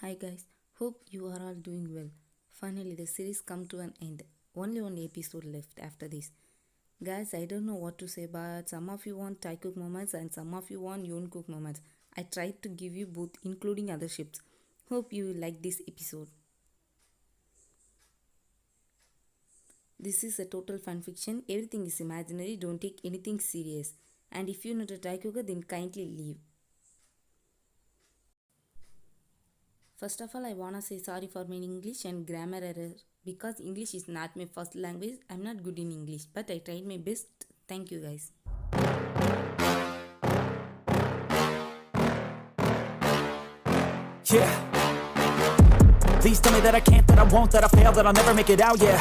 Hi guys, hope you are all doing well. Finally, the series come to an end. Only one episode left after this. Guys, I don't know what to say, but some of you want Taekook moments and some of you want YOONMIN moments. I tried to give you both, including other ships. Hope you like this episode. This is a total fun fiction. Everything is imaginary. Don't take anything serious. And if you're not a Taekooker, then kindly leave. First of all, I wanna say sorry for my English and grammar error because English is not my first language. I'm not good in English, but I tried my best. Thank you guys. Yeah. Please tell me that I can't, that I won't, that I fail, that I'll never make it out, yeah.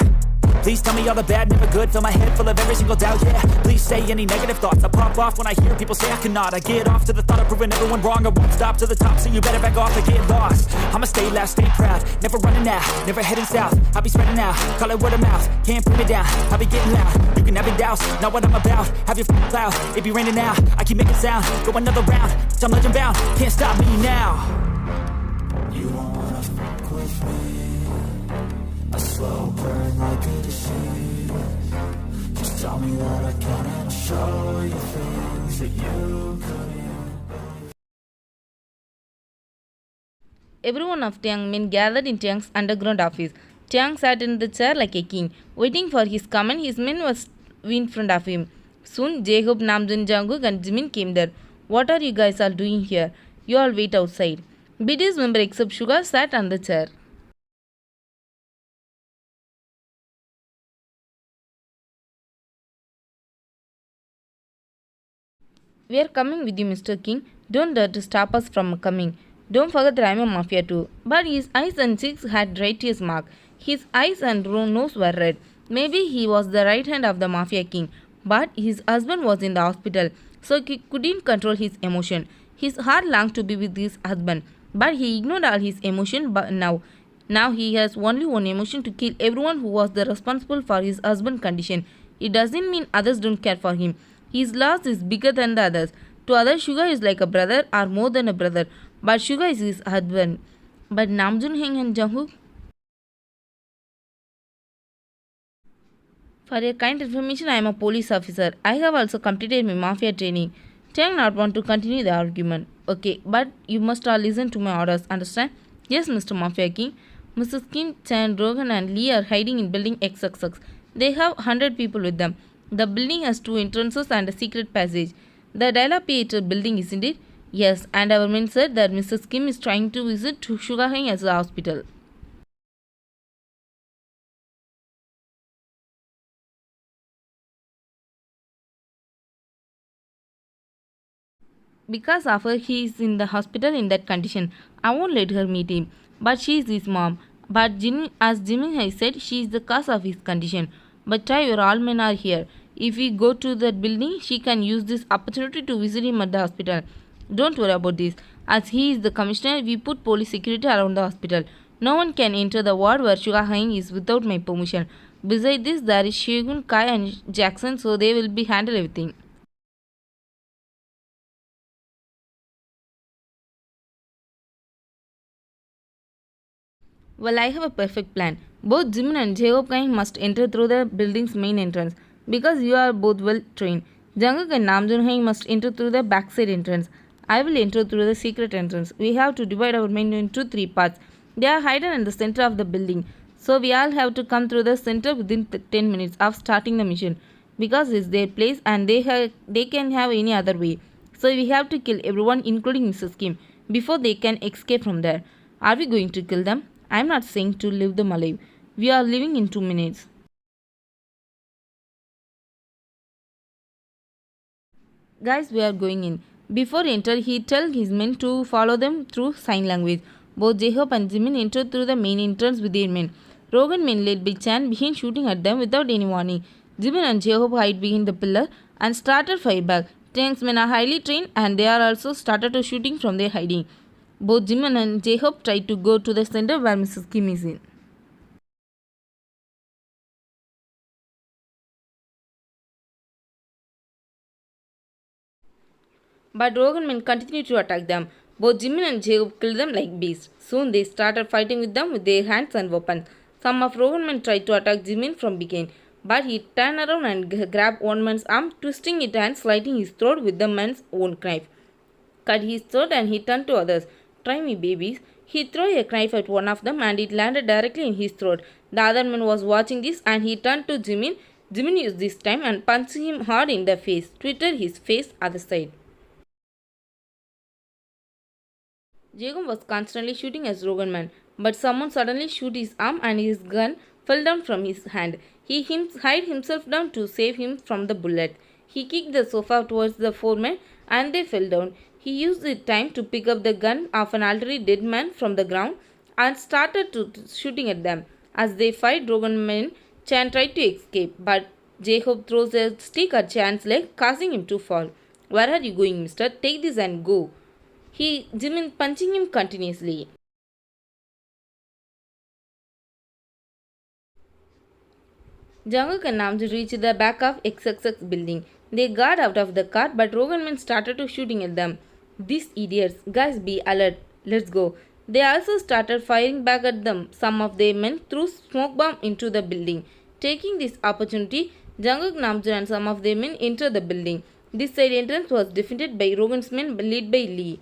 Please tell me all the bad, never good, fill my head full of every single doubt, yeah. Please say any negative thoughts, I pop off when I hear people say I cannot. I get off to the thought of proving everyone wrong, I won't stop to the top, so you better back off and get lost. I'ma stay loud, stay proud, never running out, never heading south. I'll be spreading out, call it word of mouth, can't put me down, I'll be getting loud. You can have your doubts, not what I'm about, have your cloud, it be raining out, I keep making sound, go another round, I'm legend bound, can't stop me now. You don't wanna fuck with me, a slow burn like a disease. Just tell me that I can and I'll show you things that you couldn't. Everyone of YOONMIN gathered in Taekook's underground office. Taekook sat in the chair like a king, waiting for his command. His men was in front of him. Soon, Jaehoop, NAMJIN, Jungkook and Jimin came there. What are you guys all doing here? You all wait outside. BTS member except Suga sat on the chair. We are coming with you, Mr. King. Don't dare to stop us from coming. Don't forget that I am a Mafia too. But his eyes and cheeks had righteous mark. His eyes and nose were red. Maybe he was the right hand of the Mafia King. But his husband was in the hospital, so he couldn't control his emotion. His heart longed to be with his husband, but he ignored all his emotion. But now he has only one emotion: to kill everyone who was the responsible for his husband's condition. It doesn't mean others don't care for him. His loss is bigger than the others. To others, Suga is like a brother or more than a brother, but Suga is his husband. But Namjoon, Heng and Jungkook? For your kind information, I am a police officer. I have also completed my Mafia training. Taekook not want to continue the argument. Okay, but you must all listen to my orders, understand? Yes, Mr. Mafia King. Mrs. Kim, Chan, Rogan and Lee are hiding in building XXX. They have 100 people with them. The building has 2 entrances and a secret passage. The dilapidated building, isn't it? Yes, and our men said that Mrs. Kim is trying to visit to Suga Heng as a hospital. Because of her, he is in the hospital in that condition. I won't let her meet him. But she is his mom. But as Jimmy has said, she is the cause of his condition. But try your all men are here. If we go to that building, she can use this opportunity to visit him at the hospital. Don't worry about this. As he is the commissioner, we put police security around the hospital. No one can enter the ward where Suga Heng is without my permission. Besides this, there is Shagun, Kai and Jackson, so they will be handle everything. Well, I have a perfect plan. Both Jimin and Jaehoop must enter through the building's main entrance because you are both well trained. Jungkook and Namjoon must enter through the backside entrance. I will enter through the secret entrance. We have to divide our men into 3 parts. They are hidden in the center of the building. So we all have to come through the center within 10 minutes of starting the mission because it's their place and they can have any other way. So we have to kill everyone including Mrs. Kim before they can escape from there. Are we going to kill them? I am not saying to leave them alive. We are leaving in 2 minutes. Guys, we are going in. Before enter, he tells his men to follow them through sign language. Both Jaehoop and Jimin enter through the main entrance with their men. Rogan men led by Chan began shooting at them without any warning. Jimin and Jaehoop hide behind the pillar and started fire back. Taekook's men are highly trained and they are also started to shooting from their hiding. Both Jimin and Jaehoop tried to go to the center where Mrs. Kim is in. But Rogan men continued to attack them. Both Jimin and Jacob killed them like beasts. Soon they started fighting with them with their hands and weapons. Some of YOONMIN tried to attack Jimin from behind, but he turned around and grabbed one man's arm, twisting it and slitting his throat with the man's own knife. Cut his throat and he turned to others. Try me, babies. He threw a knife at one of them and it landed directly in his throat. The other man was watching this and he turned to Jimin. Jimin used this time and punched him hard in the face, twisted his face other side. Jacob was constantly shooting at YOONMIN, but someone suddenly shoot his arm and his gun fell down from his hand. He hid himself down to save him from the bullet. He kicked the sofa towards the four men and they fell down. He used the time to pick up the gun of an already dead man from the ground and started shooting at them. As they fight, YOONMIN Chan tried to escape, but Jacob throws a stick at Chan's leg, causing him to fall. Where are you going, mister? Take this and go. Jimin punching him continuously. Jungkook and Namjoon reached the back of XXX building. They got out of the car, but YOONMIN started to shooting at them. These idiots, guys, be alert. Let's go. They also started firing back at them. Some of their men threw smoke bomb into the building. Taking this opportunity, Jungkook, Namjoon and some of their men entered the building. This side entrance was defended by Rogan's men led by Lee.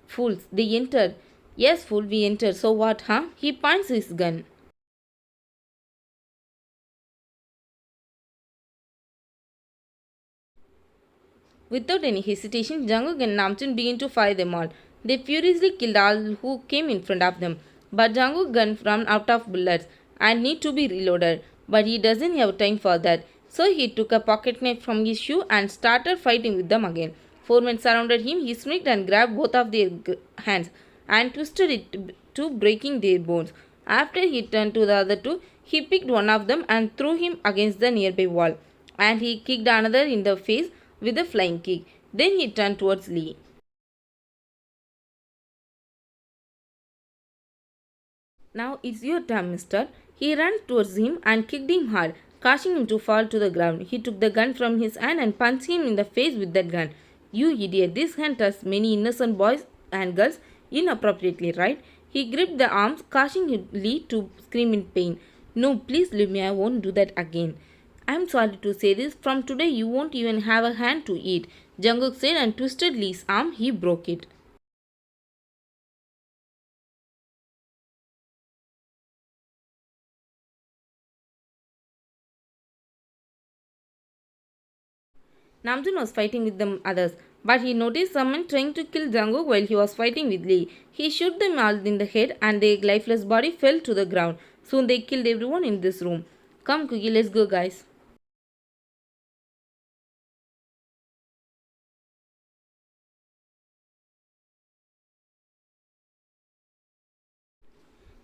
Fools, they entered. Yes, fool, we entered. So what, huh? He points his gun. Without any hesitation, Jungkook and Namjoon began to fire them all. They furiously killed all who came in front of them. But Jungkook's gun ran out of bullets and need to be reloaded. But he doesn't have time for that. So he took a pocket knife from his shoe and started fighting with them again. Four men surrounded him. He sneaked and grabbed both of their hands and twisted it to breaking their bones. After he turned to the other two, he picked one of them and threw him against the nearby wall. And he kicked another in the face with a flying kick. Then he turned towards Lee. Now it's your turn, mister. He ran towards him and kicked him hard, causing him to fall to the ground. He took the gun from his hand and punched him in the face with that gun. You idiot, this hand touched many innocent boys and girls inappropriately, right? He gripped the arms, causing Lee to scream in pain. No, please leave me, I won't do that again. I'm sorry to say this, from today you won't even have a hand to eat, Jungkook said and twisted Lee's arm. He broke it. Namjoon was fighting with the others, but he noticed someone trying to kill Jungkook while he was fighting with Lee. He shot them all in the head and their lifeless body fell to the ground. Soon they killed everyone in this room. Come Cookie, let's go guys.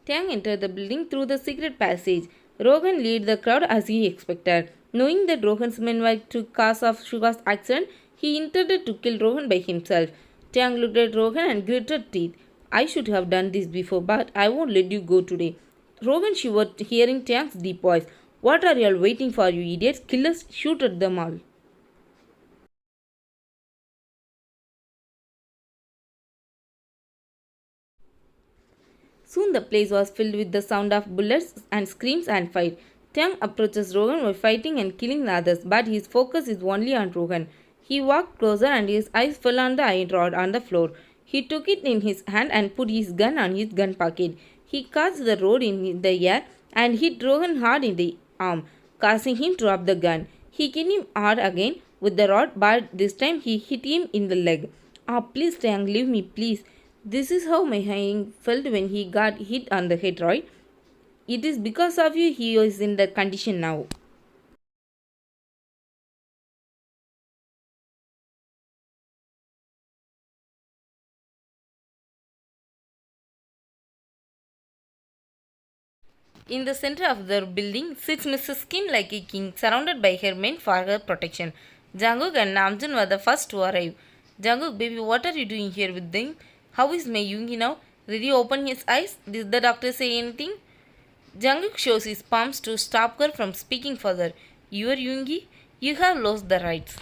Tang entered the building through the secret passage. Rohan led the crowd as he expected. Knowing that Rohan's men were to cause of Suga's accident, he intended to kill Rohan by himself. Tang looked at Rohan and gritted teeth. I should have done this before, but I won't let you go today. Rohan shivered hearing Tang's deep voice. What are you all waiting for, you idiots? Kill us, shoot at them all. Soon the place was filled with the sound of bullets and screams and fight. Tang approaches Rohan while fighting and killing the others, but his focus is only on Rohan. He walked closer and his eyes fell on the iron rod on the floor. He took it in his hand and put his gun on his gun pocket. He caught the rod in the air and hit Rohan hard in the arm, causing him to drop the gun. He hit him hard again with the rod, but this time he hit him in the leg. Ah, please Tang, leave me, please. This is how my hand felt when he got hit on the head, right? It is because of you he is in that condition now. In the center of the building sits Mrs. Kim like a king, surrounded by her men for her protection. Jungkook and Namjoon were the first to arrive. Jungkook, baby, what are you doing here with them? How is my Yoongi now? Did he open his eyes? Did the doctor say anything? Jungkook shows his palms to stop her from speaking further. Your Yoongi? You have lost the rights.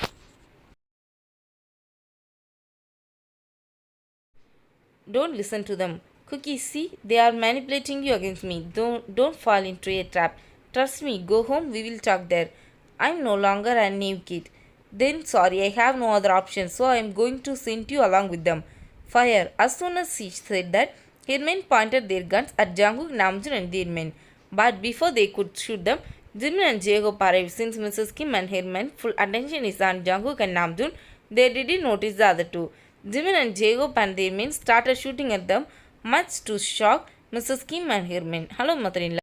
Don't listen to them. Cookie, see, they are manipulating you against me. Don't fall into a trap. Trust me, go home, we will talk there. I'm no longer a naive kid. Then sorry, I have no other option, so I am going to send you along with them. Fire. As soon as she said that, her men pointed their guns at Jungkook, Namjoon and their men. But before they could shoot them, Jimin and Jacob arrived. Since Mrs. Kim and her men full attention is on Jungkook and Namjoon, they didn't notice the other two. Jimin and Jacob and their men started shooting at them, much to shock Mrs. Kim and her men. Hello, mother-in-law.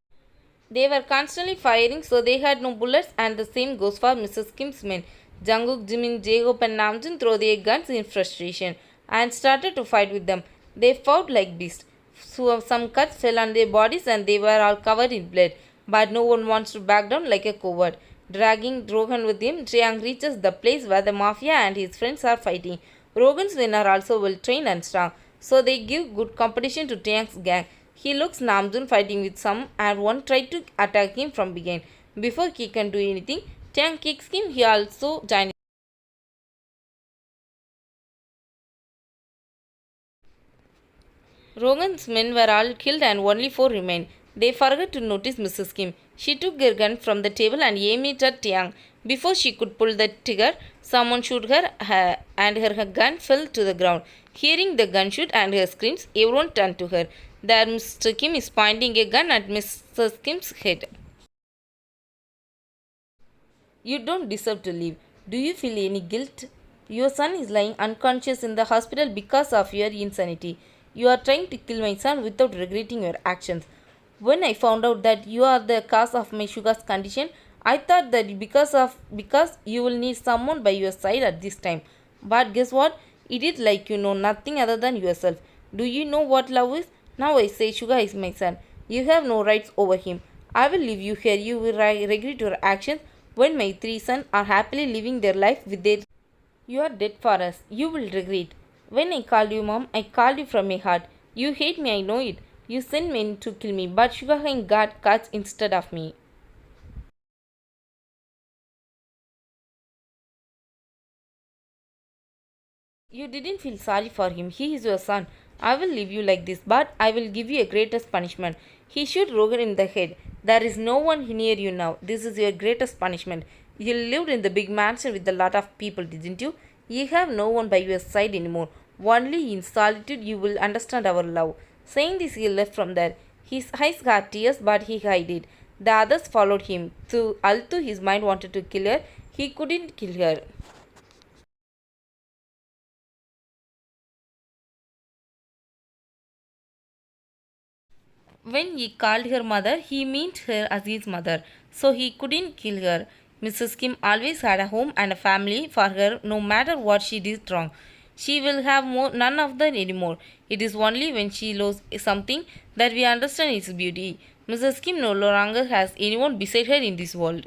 They were constantly firing, so they had no bullets, and the same goes for Mrs. Kim's men. Jungkook, Jimin, Jacob, and Namjoon threw their guns in frustration and started to fight with them. They fought like beasts. So some cuts fell on their bodies, and they were all covered in blood. But no one wants to back down like a coward. Dragging Rogan with him, Triang reaches the place where the Mafia and his friends are fighting. Rogan's men are also well trained and strong, so they give good competition to Triang's gang. He looks Namjoon fighting with some, and one tried to attack him from behind. Before he can do anything, Triang kicks him. He also joined. Rogan's men were all killed and only 4 remained. They forgot to notice Mrs. Kim. She took her gun from the table and aimed it at Tiang. Before she could pull the trigger, someone shot her and her gun fell to the ground. Hearing the gunshot and her screams, everyone turned to her. There Mr. Kim is pointing a gun at Mrs. Kim's head. You don't deserve to live. Do you feel any guilt? Your son is lying unconscious in the hospital because of your insanity. You are trying to kill my son without regretting your actions. When I found out that you are the cause of my sugar's condition, I thought that because you will need someone by your side at this time. But guess what? It is like you know nothing other than yourself. Do you know what love is? Now I say Sugar is my son. You have no rights over him. I will leave you here. You will regret your actions when my 3 sons are happily living their life with their... You are dead for us. You will regret. When I called you mom, I called you from my heart. You hate me, I know it. You sent men to kill me, but Sugar got cuts instead of me. You didn't feel sorry for him. He is your son. I will leave you like this, but I will give you a greatest punishment. He shot Rogan in the head. There is no one near you now. This is your greatest punishment. You lived in the big mansion with a lot of people, didn't you? You have no one by your side anymore. Only in solitude you will understand our love. Saying this, he left from there. His eyes got tears, but he hid it. The others followed him. Although his mind wanted to kill her, he couldn't kill her. When he called her mother, he meant her as his mother, so he couldn't kill her. Mrs. Kim always had a home and a family for her, no matter what she did wrong. She will have none of that anymore. It is only when she loses something that we understand its beauty. Mrs. Kim no longer has anyone beside her in this world.